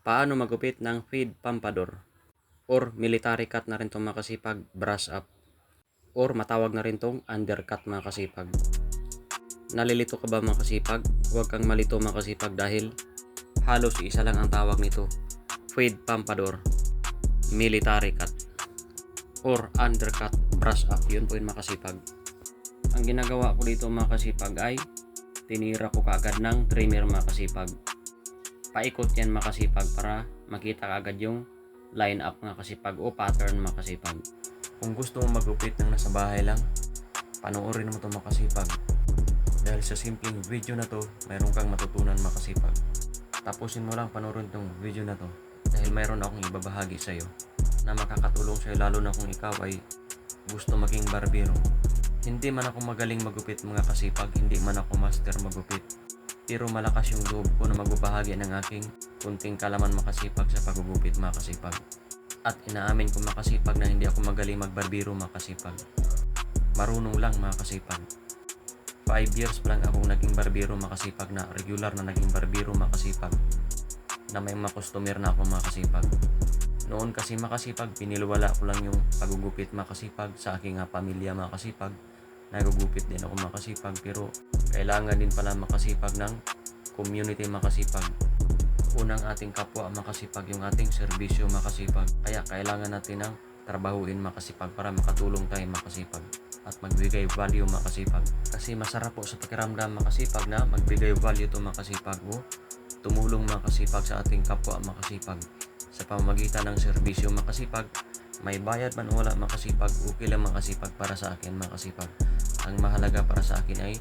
Paano magupit ng feed pampador or military cut na rin itong mga kasipag, brush up or matawag na rin itong undercut mga kasipag. Nalilito ka ba mga kasipag? Huwag kang malito mga kasipag dahil halos isa lang ang tawag nito, feed pampador, military cut or undercut, brush up. Yun po yung mga kasipag. Ang ginagawa ko dito mga kasipag ay tinira ko kaagad ng trimmer mga kasipag. Paikot yan mga kasipag para makita kaagad yung line up mga kasipag o pattern mga kasipag. Kung gusto mo magupit ng nasa bahay lang, panoorin mo ito mga kasipag. Dahil sa simpleng video na to, mayroon kang matutunan mga kasipag. Tapusin mo lang panoorin itong video na to dahil mayroon akong ibabahagi sa iyo na makakatulong sa iyo, lalo na kung ikaw ay gusto maging barbero. Hindi man ako magaling magupit mga kasipag, hindi man ako master magupit, pero malakas yung loob ko na magbabahagi ng aking kunting kalaman makasipag sa pagugupit mga kasipag. At inaamin ko makasipag na hindi ako magaling magbarbero mga kasipag. Marunong lang mga kasipag. 5 years pa lang akong naging barbero mga kasipag, na regular na naging barbero mga kasipag, na may mga customer na ako mga kasipag. Noon kasi mga kasipag, pinilwala ko lang yung pagugupit mga kasipag sa aking pamilya mga kasipag. Nagugupit din ako mga kasipag, pero kailangan din pala makasipag ng community makasipag. Unang ating kapwa makasipag yung ating serbisyo makasipag. Kaya kailangan natin ng trabahuin makasipag para makatulong tayo makasipag at magbigay value makasipag. Kasi masarap po sa pakiramdam makasipag na magbigay value to makasipag o tumulong makasipag sa ating kapwa makasipag sa pamamagitan ng serbisyo makasipag. May bayad man o wala makasipag, okay lang makasipag para sa akin makasipag. Ang mahalaga para sa akin ay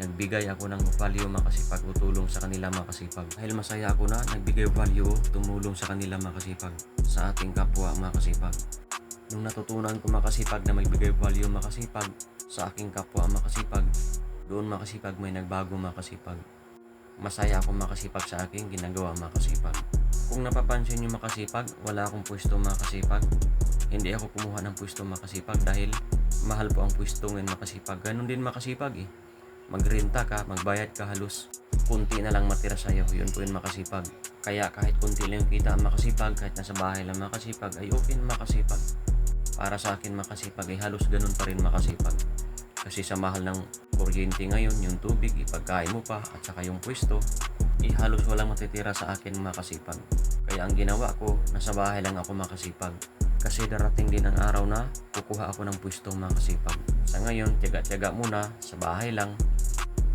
nagbigay ako ng value makasipag o tulong sa kanila makasipag. Dahil masaya ako na nagbigay value o tumulong sa kanila makasipag sa ating kapwa makasipag. Nung natutunan ko makasipag na magbigay value makasipag sa aking kapwa makasipag, doon makasipag may nagbago makasipag. Masaya ako makasipag sa aking ginagawa makasipag. Kung napapansin nyo makasipag, wala akong pwesto makasipag. Hindi ako kumuha ng pwesto makasipag dahil mahal po ang pwesto ngayon makasipag. Ganun din makasipag eh. Magrenta ka, magbayad ka, halos kunti na lang matira sa'yo. Yun po yun makasipag. Kaya kahit kunti lang yung kita makasipag, kahit nasa bahay lang makasipag, ay okay na makasipag. Para sa akin makasipag ay halos ganun pa rin makasipag. Kasi sa mahal ng kuryente ngayon, yung tubig, ipagkain mo pa, at saka yung pwesto, halos walang matitira sa akin makasipag. Kaya ang ginawa ko, nasa bahay lang ako makasipag. Kasi darating din ang araw na kukuha ako ng pwesto makasipag. Sa ngayon, tiyaga-tiyaga muna, sa bahay lang,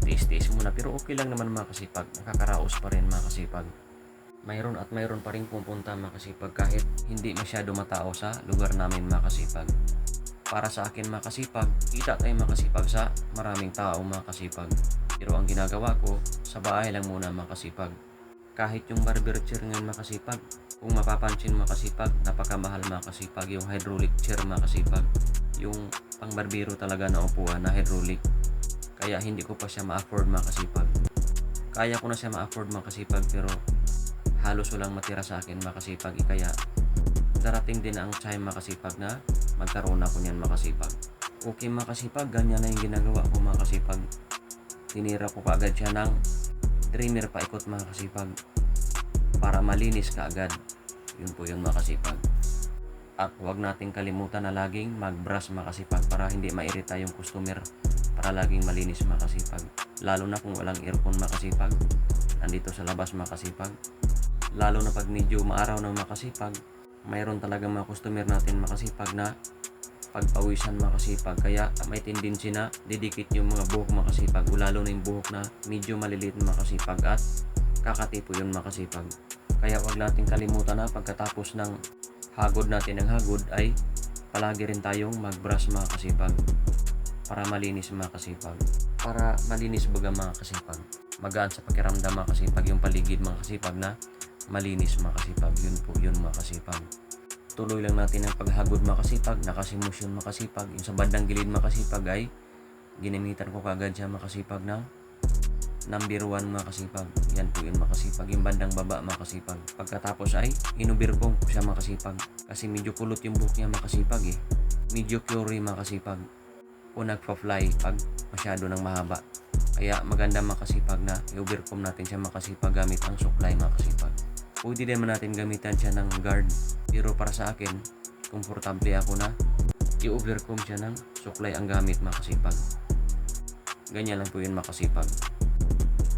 tiis-tiis muna, pero okay lang naman makasipag. Nakakaraos pa rin makasipag. Mayroon at mayroon pa rin pupunta makasipag kahit hindi masyado matao sa lugar namin makasipag. Para sa akin makasipag, kita tayo makasipag sa maraming tao makasipag. Pero ang ginagawa ko, sa bahay lang muna makasipag. Kahit yung barber chair ngayon makasipag, kung mapapansin makasipag, napakamahal makasipag yung hydraulic chair makasipag. Yung pang barbero talaga na upuan na hydraulic. Kaya hindi ko pa siya ma-afford makasipag. Kaya ko na siya ma-afford makasipag, pero halos walang matira sa akin makasipag. Kaya darating din ang time makasipag na magkaroon ako niyan makasipag. Okay makasipag, ganyan na yung ginagawa ko makasipag. Tinira ko kaagad siya ng trimmer paikot makasipag para malinis kaagad. Yun po yung makasipag. At huwag nating kalimutan na laging mag-brush makasipag para hindi mairita yung customer, para laging malinis makasipag. Lalo na kung walang earphone makasipag, nandito sa labas makasipag. Lalo na pag medyo maaraw ng makasipag, mayroon talaga mga customer natin makasipag na pagpawisan makasipag. Kaya may tendency na didikit yung mga buhok makasipag, lalo na yung buhok na medyo maliliit makasipag at kakatipo yun makasipag. Kaya wag natin kalimutan na pagkatapos ng hagod natin ng hagod ay palagi rin tayong mag-brush makasipag para malinis makasipag. Para malinis baga makasipag, magaan sa pakiramdam makasipag yung paligid makasipag na malinis makasipag. Yun po yun makasipag. Tuloy lang natin ang paghagod makasipag, nakasimusyon makasipag. Yung sa bandang gilid makasipag ay ginamitan ko kagad siya makasipag ng number 1 makasipag. Yan po yun makasipag. Yung bandang baba makasipag. Pagkatapos ay inubir ko siya makasipag. Kasi medyo kulot yung buhok niya makasipag eh. Medyo curly makasipag. O nagpa-fly pag masyado ng mahaba. Kaya maganda makasipag na i-overcome natin siya makasipag gamit ang supply makasipag. Pwede naman natin gamitan siya ng guard. Pero para sa akin, komportable ako na i-overcome siya ng suklay ang gamit mga kasipag. Ganyan lang po yun mga kasipag.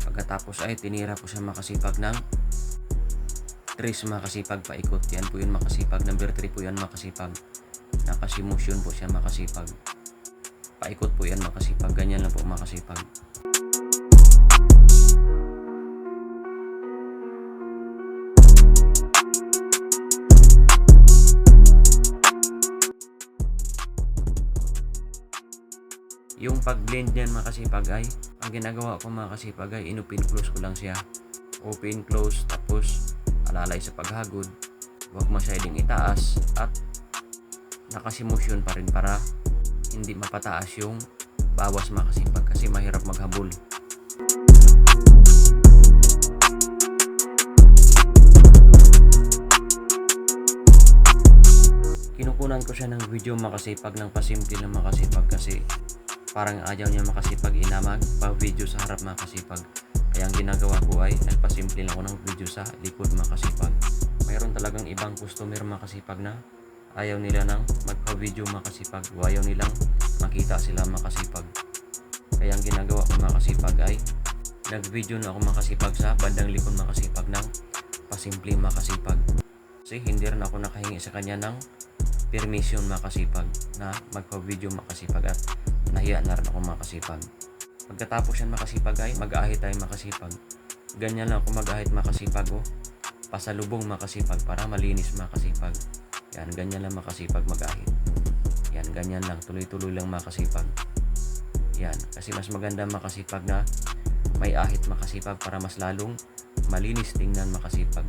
Pagkatapos ay tinira po siya mga kasipag ng 3 mga kasipag paikot. Yan po yun mga kasipag. Number 3 po yan mga kasipag. Nakasimusyon po siya mga kasipag. Paikot po yan mga kasipag. Ganyan lang po mga kasipag. Yung pag-blend niyan mga kasipag ay, ang ginagawa ko mga kasipag ay in-open close ko lang siya. Open close, tapos alalay sa paghagod. Huwag masyadong itaas at nakasimosyon pa rin para hindi mapataas yung bawas mga kasipag kasi mahirap maghabol. Kinukunan ko siya ng video mga kasipag ng pasimple ng mga kasipag kasi parang ayaw niya makasipag inamag pa video sa harap mga kasipag. Kaya ang ginagawa ko ay nagpasimple lang ako ng video sa likod mga kasipag. Mayroon talagang ibang customer mga kasipag na ayaw nila nang magpa-video mga kasipag o ayaw nilang makita sila mga kasipag. Kaya ang ginagawa ko mga kasipag ay nag-video na ako mga kasipag sa bandang likod mga kasipag ng pasimple mga kasipag. Kasi hindi rin ako nakahingi sa kanya ng permission mga kasipag na magpa-video mga kasipag at nahiya na rin ako mga kasipag. Pagkatapos yan mga kasipag ay mag-ahit tayo mga kasipag. Ganyan lang ako mag-ahit mga kasipag o pasalubong mga kasipag para malinis mga kasipag. Yan, ganyan lang mga kasipag mag-ahit. Yan, ganyan lang, tuloy-tuloy lang mga kasipag. Yan, kasi mas maganda mga kasipag na may ahit mga kasipag para mas lalong malinis tingnan mga kasipag.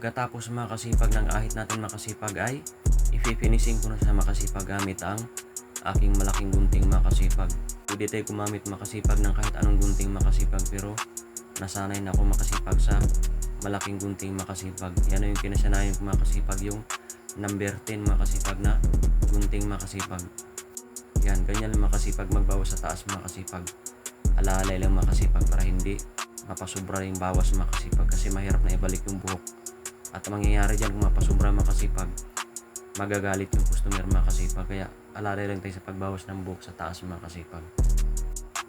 Pagkatapos mga kasipag ng ahit natin mga kasipag ay i-finishing ko na sa mga kasipag gamit ang aking malaking gunting mga kasipag. Pwede tayo gumamit mga kasipag ng kahit anong gunting mga kasipag pero nasanay na ako mga kasipag sa malaking gunting mga kasipag. Yan na yung kinasanayan ko mga kasipag, yung number 10 mga kasipag na gunting mga kasipag. Yan, ganyan lang mga kasipag magbawas sa taas mga kasipag. Alaalay lang mga kasipag para hindi mapasubra yung bawas mga kasipag kasi mahirap na ibalik yung buhok. At mangyayari dyan kung mapasubra mga kasipag, magagalit yung customer mga kasipag. Kaya alalay lang tayo sa pagbawas ng buhok sa taas mga kasipag.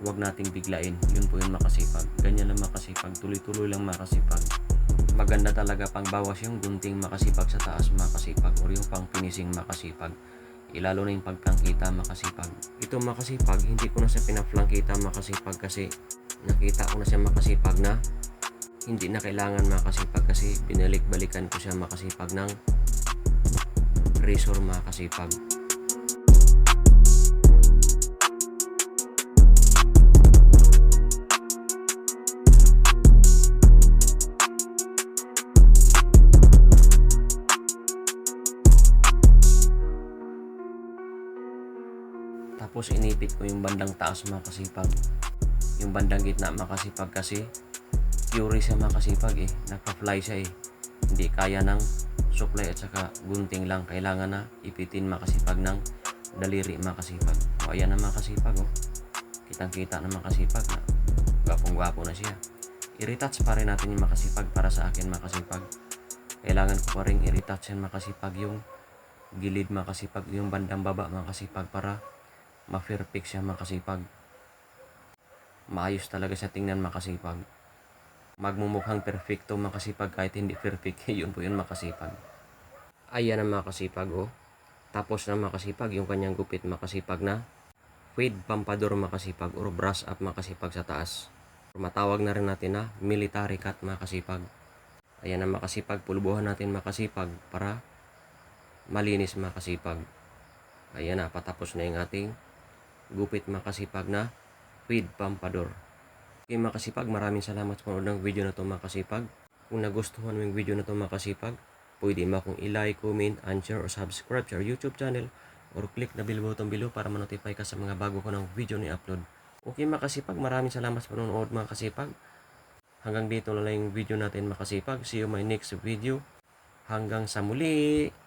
Huwag nating biglain, yun po yun mga kasipag. Ganyan lang mga kasipag, tuloy-tuloy lang mga kasipag. Maganda talaga pang bawas yung gunting mga kasipag sa taas mga kasipag o yung pang finishing mga kasipag. Ilalo na yung pagplangkita mga kasipag. Ito mga kasipag, hindi ko na siya pinaflangkita mga kasipag kasi nakita ko na siya mga kasipag na hindi na kailangan mga kasipag kasi binalik-balikan ko siya mga kasipag ng razor mga kasipag. Tapos inipit ko yung bandang taas mga kasipag. Yung bandang gitna mga kasipag kasi Fury siya mga kasipag eh. Nagpa-fly siya eh. Hindi kaya ng suklay at saka gunting lang. Kailangan na ipitin mga kasipag ng daliri mga kasipag. O ayan na mga kasipag oh. Kitang-kita na mga kasipag na gwapong-gwapo na siya. I-retouch pa rin natin yung mga kasipag para sa akin mga kasipag. Kailangan ko pa rin i-retouch yan mga kasipag yung gilid mga kasipag, yung bandang baba mga kasipag para ma-perfect siya mga kasipag. Maayos talaga siya tingnan mga kasipag. Magmumukhang perfecto mga kasipag kahit hindi perfect. Yun po yun mga kasipag. Ayan ang mga kasipag oh. Tapos na mga kasipag yung kanyang gupit mga kasipag na fade pompadour mga kasipag or brush up mga kasipag sa taas. Matawag na rin natin na military cut mga kasipag. Ayan ang mga kasipag, pulbuhan natin mga kasipag para malinis mga kasipag. Ayan na, patapos na yung ating gupit mga kasipag na fade pompadour. Okay mga kasipag, maraming salamat sa panood ng video na ito mga kasipag. Kung nagustuhan mo yung video na ito mga kasipag, pwede mo akong i-like, comment, and share or subscribe sa our YouTube channel or click na bell button below para ma-notify ka sa mga bago ko ng video ni upload. Okay mga kasipag, maraming salamat sa panonood mga kasipag. Hanggang dito na lang yung video natin mga kasipag. See you my next video. Hanggang sa muli!